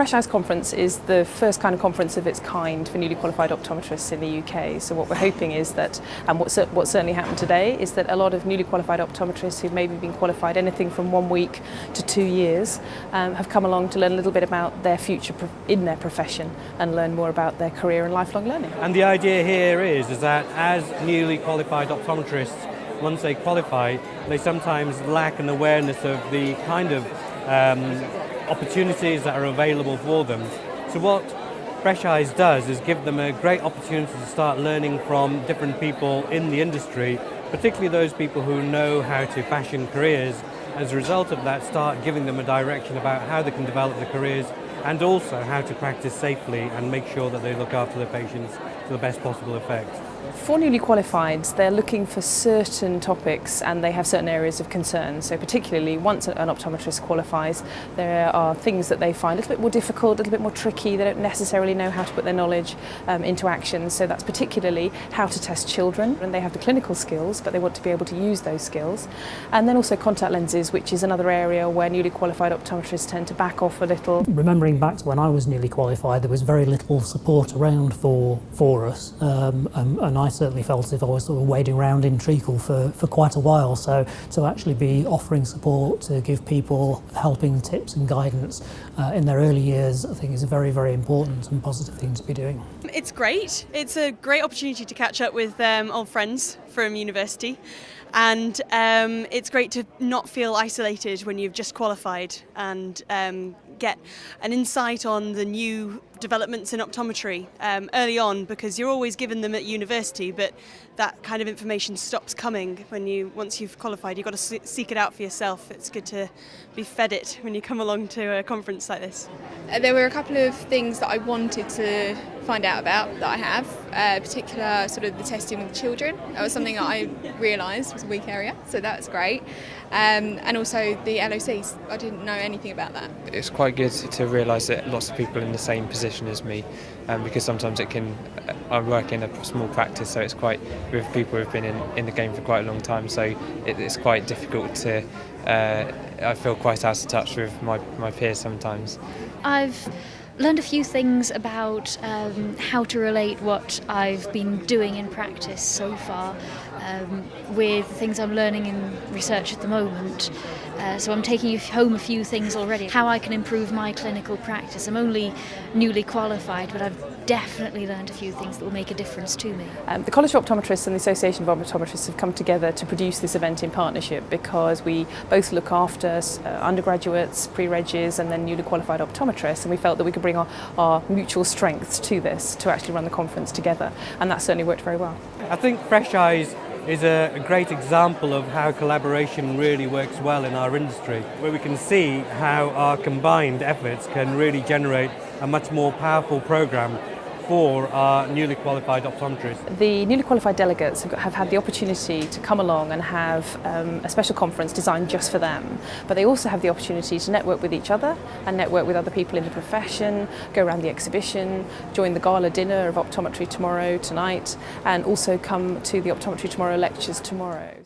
Fresh Eyes Conference is the first kind of conference of its kind for newly qualified optometrists in the UK. So what we're hoping is that, and what certainly happened today, is that a lot of newly qualified optometrists who've maybe been qualified anything from 1 week to 2 years have come along to learn a little bit about their future in their profession and learn more about their career and lifelong learning. And the idea here is that as newly qualified optometrists, once they qualify, they sometimes lack an awareness of the kind of opportunities that are available for them. So what Fresh Eyes does is give them a great opportunity to start learning from different people in the industry, particularly those people who know how to fashion careers. As a result of that, start giving them a direction about how they can develop their careers and also how to practice safely and make sure that they look after their patients to the best possible effect. For newly qualified, they're looking for certain topics and they have certain areas of concern. So particularly once an optometrist qualifies, there are things that they find a little bit more difficult, a little bit more tricky. They don't necessarily know how to put their knowledge into action. So that's particularly how to test children. And they have the clinical skills, but they want to be able to use those skills. And then also contact lenses, which is another area where newly qualified optometrists tend to back off a little. Remembering back to when I was newly qualified, there was very little support around for us. And I certainly felt as if I was sort of wading around in treacle for quite a while. So to actually be offering support, to give people helping tips and guidance in their early years, I think is a very, very important and positive thing to be doing. It's great. It's a great opportunity to catch up with old friends from university. And it's great to not feel isolated when you've just qualified and get an insight on the new developments in optometry early on, because you're always given them at university, but that kind of information stops coming once you've qualified. You've got to seek it out for yourself. It's good to be fed it when you come along to a conference like this. There were a couple of things that I wanted to find out about that I have, particular sort of the testing with children. That was something that I realised was a weak area, so that was great. And also the LOCs, I didn't know anything about that. It's quite good to realise that lots of people are in the same position as me, because sometimes I work in a small practice, so it's quite with people who've been in the game for quite a long time, so it's quite difficult to, I feel quite out of touch with my peers sometimes. I've learned a few things about how to relate what I've been doing in practice so far with things I'm learning in research at the moment. So I'm taking home a few things already. How I can improve my clinical practice. I'm only newly qualified, but I've definitely learned a few things that will make a difference to me. The College of Optometrists and the Association of Optometrists have come together to produce this event in partnership because we both look after undergraduates, pre-regs and then newly qualified optometrists, and we felt that we could bring our mutual strengths to this to actually run the conference together, and that certainly worked very well. I think Fresh Eyes is a great example of how collaboration really works well in our industry, where we can see how our combined efforts can really generate a much more powerful programme for our newly qualified optometrists. The newly qualified delegates have had the opportunity to come along and have a special conference designed just for them, but they also have the opportunity to network with each other and network with other people in the profession, go around the exhibition, join the gala dinner of Optometry tonight, and also come to the Optometry Tomorrow lectures tomorrow.